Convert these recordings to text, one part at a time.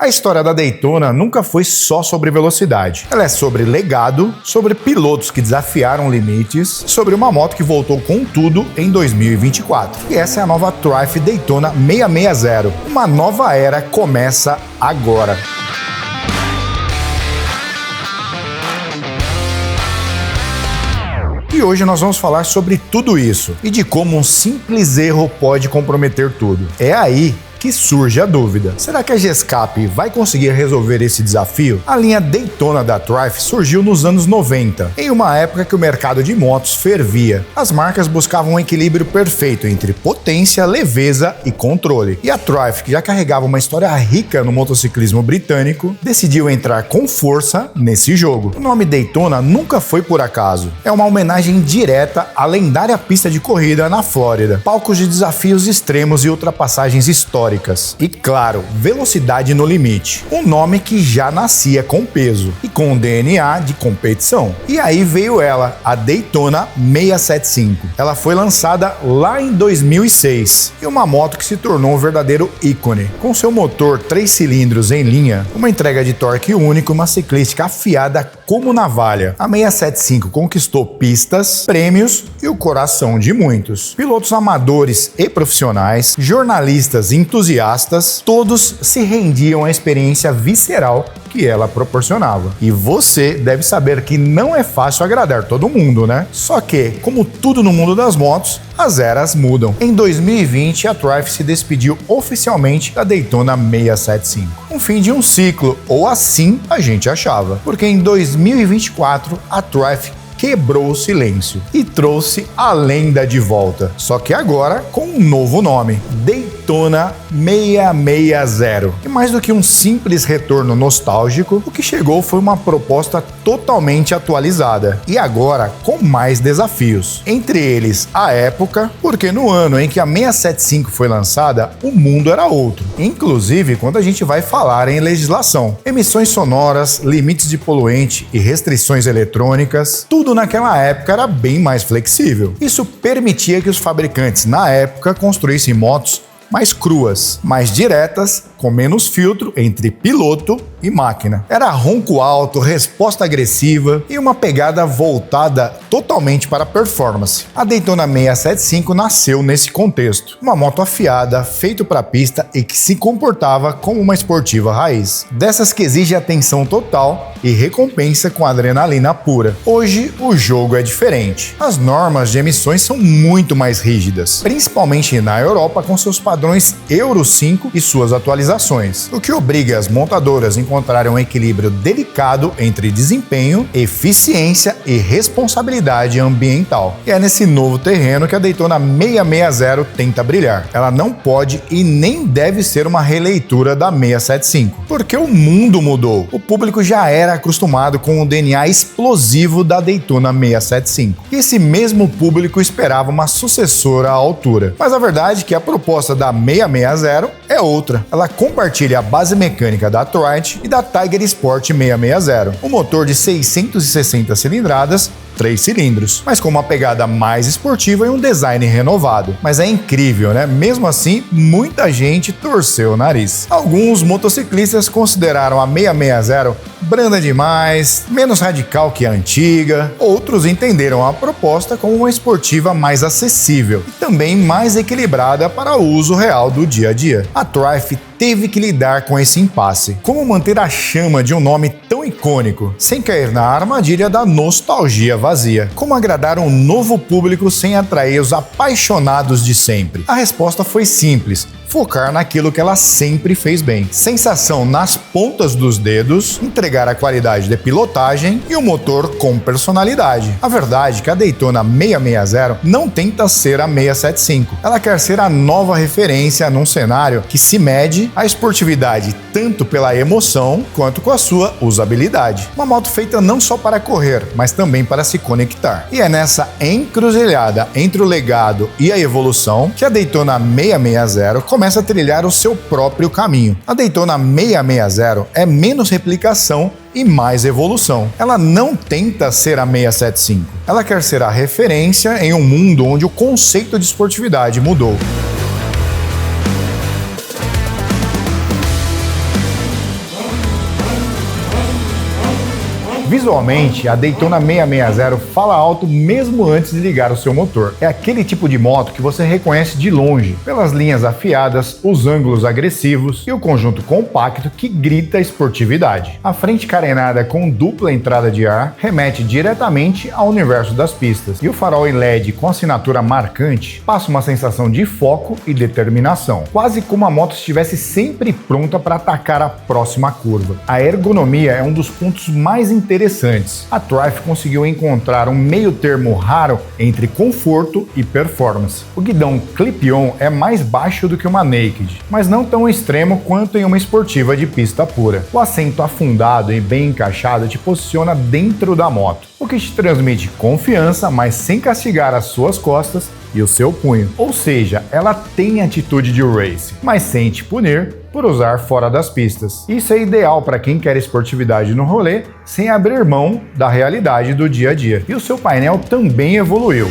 A história da Daytona nunca foi só sobre velocidade. Ela é sobre legado, sobre pilotos que desafiaram limites, sobre uma moto que voltou com tudo em 2024. E essa é a nova Triumph Daytona 660. Uma nova era começa agora. E hoje nós vamos falar sobre tudo isso e de como um simples erro pode comprometer tudo. É aí que surge a dúvida. Será que a Gescap vai conseguir resolver esse desafio? A linha Daytona da Triumph surgiu nos anos 90, em uma época que o mercado de motos fervia. As marcas buscavam um equilíbrio perfeito entre potência, leveza e controle. E a Triumph, que já carregava uma história rica no motociclismo britânico, decidiu entrar com força nesse jogo. O nome Daytona nunca foi por acaso. É uma homenagem direta à lendária pista de corrida na Flórida, palcos de desafios extremos e ultrapassagens históricas. E claro, velocidade no limite. Um nome que já nascia com peso e com um DNA de competição. E aí veio ela, a Daytona 675. Ela foi lançada lá em 2006 e uma moto que se tornou um verdadeiro ícone. Com seu motor 3 cilindros em linha, uma entrega de torque único e uma ciclística afiada como navalha. A 675 conquistou pistas, prêmios e o coração de muitos. Pilotos amadores e profissionais, jornalistas entusiastas, todos se rendiam à experiência visceral que ela proporcionava. E você deve saber que não é fácil agradar todo mundo, né? Só que, como tudo no mundo das motos, as eras mudam. Em 2020, a Triumph se despediu oficialmente da Daytona 675. Um fim de um ciclo, ou assim a gente achava. Porque em 2024, a Triumph quebrou o silêncio e trouxe a lenda de volta. Só que agora com um novo nome, Daytona 660. E mais do que um simples retorno nostálgico, o que chegou foi uma proposta totalmente atualizada e agora com mais desafios. Entre eles, a época, porque no ano em que a 675 foi lançada, o mundo era outro. Inclusive, quando a gente vai falar em legislação, emissões sonoras, limites de poluente e restrições eletrônicas, tudo naquela época era bem mais flexível. Isso permitia que os fabricantes, na época, construíssem motos mais cruas, mais diretas, com menos filtro entre piloto e máquina. Era ronco alto, resposta agressiva e uma pegada voltada totalmente para a performance. A Daytona 675 nasceu nesse contexto. Uma moto afiada, feita para a pista e que se comportava como uma esportiva raiz. Dessas que exige atenção total e recompensa com adrenalina pura. Hoje, o jogo é diferente. As normas de emissões são muito mais rígidas, principalmente na Europa com seus padrões Euro 5 e suas atualizações, o que obriga as montadoras a encontrarem um equilíbrio delicado entre desempenho, eficiência e responsabilidade ambiental. E é nesse novo terreno que a Daytona 660 tenta brilhar. Ela não pode e nem deve ser uma releitura da 675, porque o mundo mudou. O público já era acostumado com o DNA explosivo da Daytona 675. E esse mesmo público esperava uma sucessora à altura. Mas a verdade é que a proposta da 660 é outra. Ela compartilha a base mecânica da Triumph e da Tiger Sport 660, um motor de 660 cilindradas, 3 cilindros, mas com uma pegada mais esportiva e um design renovado. Mas é incrível, né? Mesmo assim, muita gente torceu o nariz. Alguns motociclistas consideraram a 660 branda demais, menos radical que a antiga. Outros entenderam a proposta como uma esportiva mais acessível e também mais equilibrada para o uso real do dia a dia. A Triumph teve que lidar com esse impasse. Como manter a chama de um nome tão icônico, sem cair na armadilha da nostalgia vazia? Como agradar um novo público sem atrair os apaixonados de sempre? A resposta foi simples: focar naquilo que ela sempre fez bem. Sensação nas pontas dos dedos, entregar a qualidade de pilotagem e um motor com personalidade. A verdade é que a Daytona 660 não tenta ser a 675. Ela quer ser a nova referência num cenário que se mede a esportividade tanto pela emoção quanto com a sua usabilidade. Uma moto feita não só para correr, mas também para se conectar. E é nessa encruzilhada entre o legado e a evolução que a Daytona 660 começa a trilhar o seu próprio caminho. A Daytona 660 é menos replicação e mais evolução. Ela não tenta ser a 675. Ela quer ser a referência em um mundo onde o conceito de esportividade mudou. Visualmente, a Daytona 660 fala alto mesmo antes de ligar o seu motor. É aquele tipo de moto que você reconhece de longe, pelas linhas afiadas, os ângulos agressivos e o conjunto compacto que grita esportividade. A frente carenada com dupla entrada de ar remete diretamente ao universo das pistas, e o farol em LED com assinatura marcante passa uma sensação de foco e determinação, quase como a moto estivesse sempre pronta para atacar a próxima curva. A ergonomia é um dos pontos mais interessantes. A Triumph conseguiu encontrar um meio termo raro entre conforto e performance. O guidão clip-on é mais baixo do que uma Naked, mas não tão extremo quanto em uma esportiva de pista pura. O assento afundado e bem encaixado te posiciona dentro da moto, o que te transmite confiança, mas sem castigar as suas costas e o seu punho. Ou seja, ela tem atitude de race, mas sem te punir por usar fora das pistas. Isso é ideal para quem quer esportividade no rolê sem abrir mão da realidade do dia a dia. E o seu painel também evoluiu.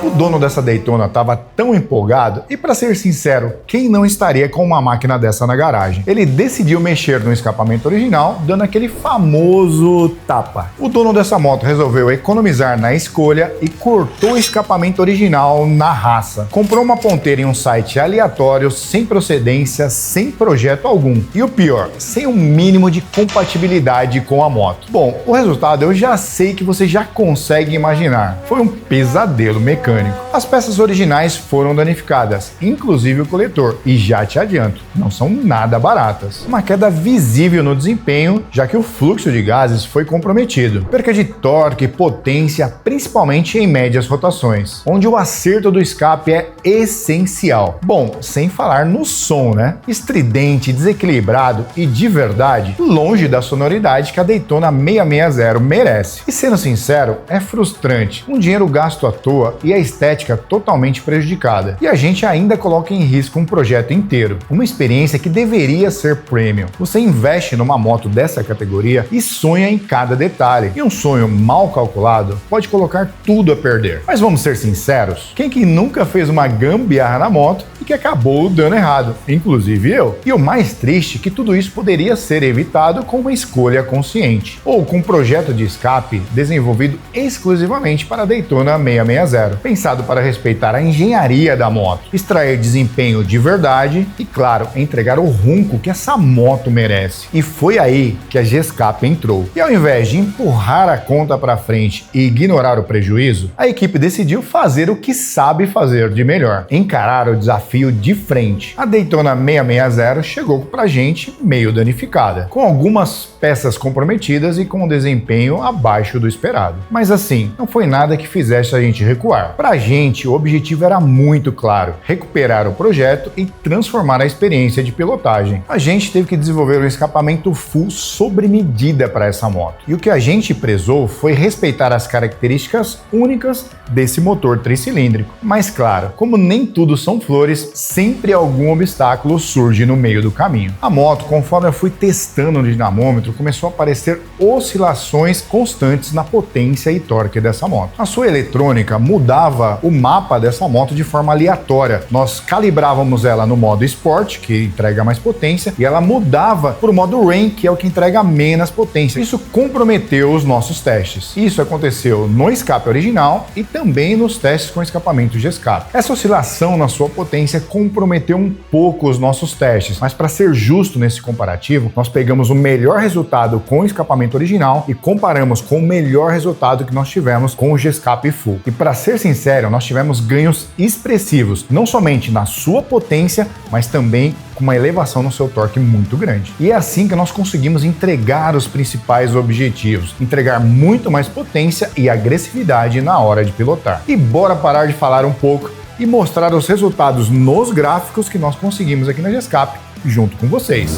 O dono dessa Daytona estava tão empolgado, e para ser sincero, quem não estaria com uma máquina dessa na garagem? Ele decidiu mexer no escapamento original, dando aquele famoso tapa. O dono dessa moto resolveu economizar na escolha e cortou o escapamento original na raça. Comprou uma ponteira em um site aleatório, sem procedência, sem projeto algum. E o pior, sem um mínimo de compatibilidade com a moto. Bom, o resultado eu já sei que você já consegue imaginar. Foi um pesadelo mecânico. As peças originais foram danificadas, inclusive o coletor, e já te adianto, não são nada baratas. Uma queda visível no desempenho, já que o fluxo de gases foi comprometido. Perca de torque e potência, principalmente em médias rotações, onde o acerto do escape é essencial. Bom, sem falar no som, né? Estridente, desequilibrado e de verdade, longe da sonoridade que a Daytona 660 merece. E sendo sincero, é frustrante. Um dinheiro gasto à toa e a estética totalmente prejudicada. E a gente ainda coloca em risco um projeto inteiro, uma experiência que deveria ser premium. Você investe numa moto dessa categoria e sonha em cada detalhe. E um sonho mal calculado pode colocar tudo a perder. Mas vamos ser sinceros, quem que nunca fez uma gambiarra na moto e que acabou dando errado? Inclusive eu. E o mais triste é que tudo isso poderia ser evitado com uma escolha consciente, ou com um projeto de escape desenvolvido exclusivamente para a Daytona 660, pensado para respeitar a engenharia da moto, extrair desempenho de verdade e, claro, entregar o ronco que essa moto merece. E foi aí que a Gescap entrou. E ao invés de empurrar a conta para frente e ignorar o prejuízo, a equipe decidiu fazer o que sabe fazer de melhor: encarar o desafio de frente. A Daytona 660 chegou pra gente meio danificada, com algumas peças comprometidas e com um desempenho abaixo do esperado. Mas assim, não foi nada que fizesse a gente recuar. Pra gente, o objetivo era muito claro: recuperar o projeto e transformar a experiência de pilotagem. A gente teve que desenvolver um escapamento full sobre medida para essa moto. E o que a gente prezou foi respeitar as características únicas desse motor tricilíndrico. Mas claro, como nem tudo são flores, sempre algum obstáculo surge no meio do caminho. A moto, conforme eu fui testando no dinamômetro, começou a aparecer oscilações constantes na potência e torque dessa moto. A sua eletrônica mudava o mapa dessa moto de forma aleatória. Nós calibrávamos ela no modo Sport, que entrega mais potência, e ela mudava para o modo Rain, que é o que entrega menos potência. Isso comprometeu os nossos testes. Isso aconteceu no escape original e também nos testes com escapamento de escape. Essa oscilação na sua potência comprometeu um pouco os nossos testes, mas para ser justo nesse comparativo, nós pegamos o melhor resultado com o escapamento original e comparamos com o melhor resultado que nós tivemos com o Gescape Full. E para ser sincero, nós tivemos ganhos expressivos, não somente na sua potência, mas também com uma elevação no seu torque muito grande. E é assim que nós conseguimos entregar os principais objetivos: entregar muito mais potência e agressividade na hora de pilotar. E bora parar de falar um pouco e mostrar os resultados nos gráficos que nós conseguimos aqui na Gescape junto com vocês.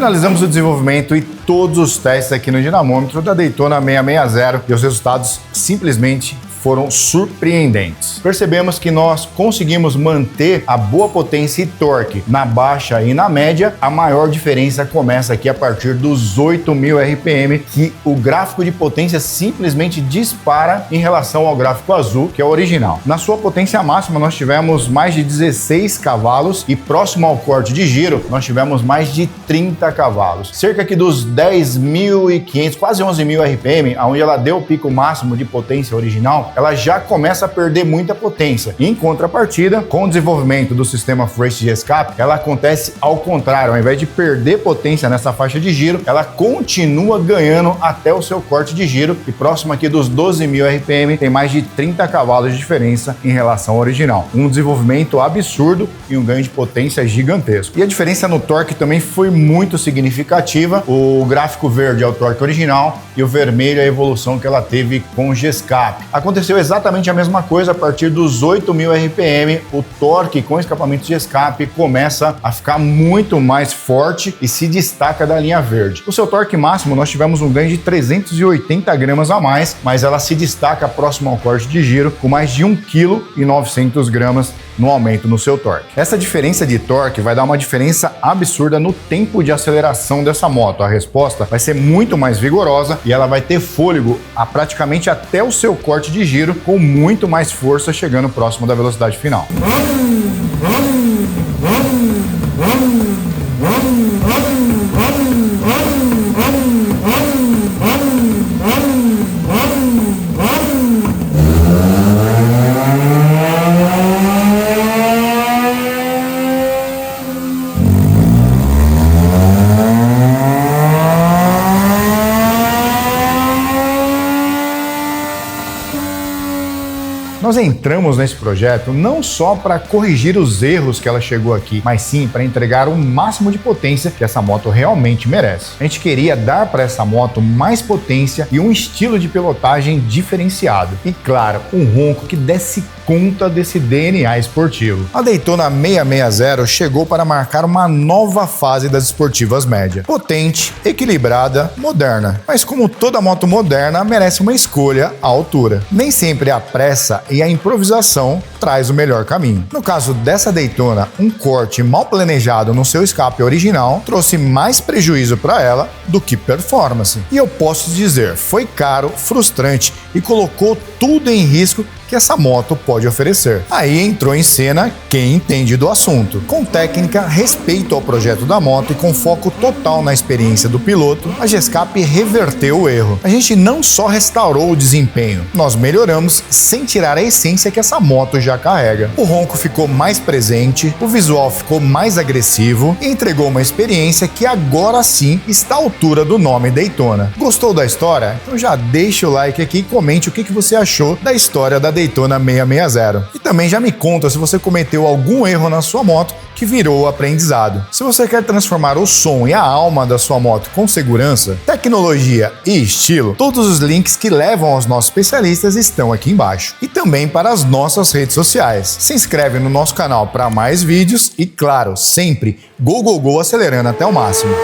Finalizamos o desenvolvimento e todos os testes aqui no dinamômetro da Daytona 660 e os resultados simplesmente foram surpreendentes. Percebemos que nós conseguimos manter a boa potência e torque na baixa e na média. A maior diferença começa aqui a partir dos 8.000 RPM, que o gráfico de potência simplesmente dispara em relação ao gráfico azul, que é o original. Na sua potência máxima, nós tivemos mais de 16 cavalos e próximo ao corte de giro, nós tivemos mais de 30 cavalos. Cerca aqui dos 10.500, quase 11.000 RPM, onde ela deu o pico máximo de potência original, ela já começa a perder muita potência. Em contrapartida, com o desenvolvimento do sistema Force de escape, ela acontece ao contrário. Ao invés de perder potência nessa faixa de giro, ela continua ganhando até o seu corte de giro e próximo aqui dos 12.000 RPM tem mais de 30 cavalos de diferença em relação ao original. Um desenvolvimento absurdo e um ganho de potência gigantesco. E a diferença no torque também foi muito significativa. O gráfico verde é o torque original e o vermelho é a evolução que ela teve com o G-Escape. Aconteceu exatamente a mesma coisa a partir dos 8.000 RPM, o torque com escapamento de escape começa a ficar muito mais forte e se destaca da linha verde. O seu torque máximo nós tivemos um ganho de 380 gramas a mais, mas ela se destaca próximo ao corte de giro com mais de 1,9 kg no aumento no seu torque. Essa diferença de torque vai dar uma diferença absurda no tempo de aceleração dessa moto. A resposta vai ser muito mais vigorosa e ela vai ter fôlego praticamente até o seu corte de giro com muito mais força chegando próximo da velocidade final. Nós entramos nesse projeto não só para corrigir os erros que ela chegou aqui, mas sim para entregar o máximo de potência que essa moto realmente merece. A gente queria dar para essa moto mais potência e um estilo de pilotagem diferenciado. E claro, um ronco que desse conta desse DNA esportivo. A Daytona 660 chegou para marcar uma nova fase das esportivas média. Potente, equilibrada, moderna. Mas como toda moto moderna, merece uma escolha à altura. Nem sempre a pressa e a improvisação traz o melhor caminho. No caso dessa Daytona, um corte mal planejado no seu escape original trouxe mais prejuízo para ela do que performance. E eu posso dizer, foi caro, frustrante e colocou tudo em risco que essa moto pode oferecer. Aí entrou em cena quem entende do assunto. Com técnica, respeito ao projeto da moto e com foco total na experiência do piloto, a G-Escape reverteu o erro. A gente não só restaurou o desempenho, nós melhoramos sem tirar a essência que essa moto já carrega. O ronco ficou mais presente, o visual ficou mais agressivo e entregou uma experiência que agora sim está à altura do nome Daytona. Gostou da história? Então já deixa o like aqui e comente o que você achou da história da Daytona 660. E também já me conta se você cometeu algum erro na sua moto que virou aprendizado. Se você quer transformar o som e a alma da sua moto com segurança, tecnologia e estilo, todos os links que levam aos nossos especialistas estão aqui embaixo. E também para as nossas redes sociais. Se inscreve no nosso canal para mais vídeos e, claro, sempre go, go, go, acelerando até o máximo.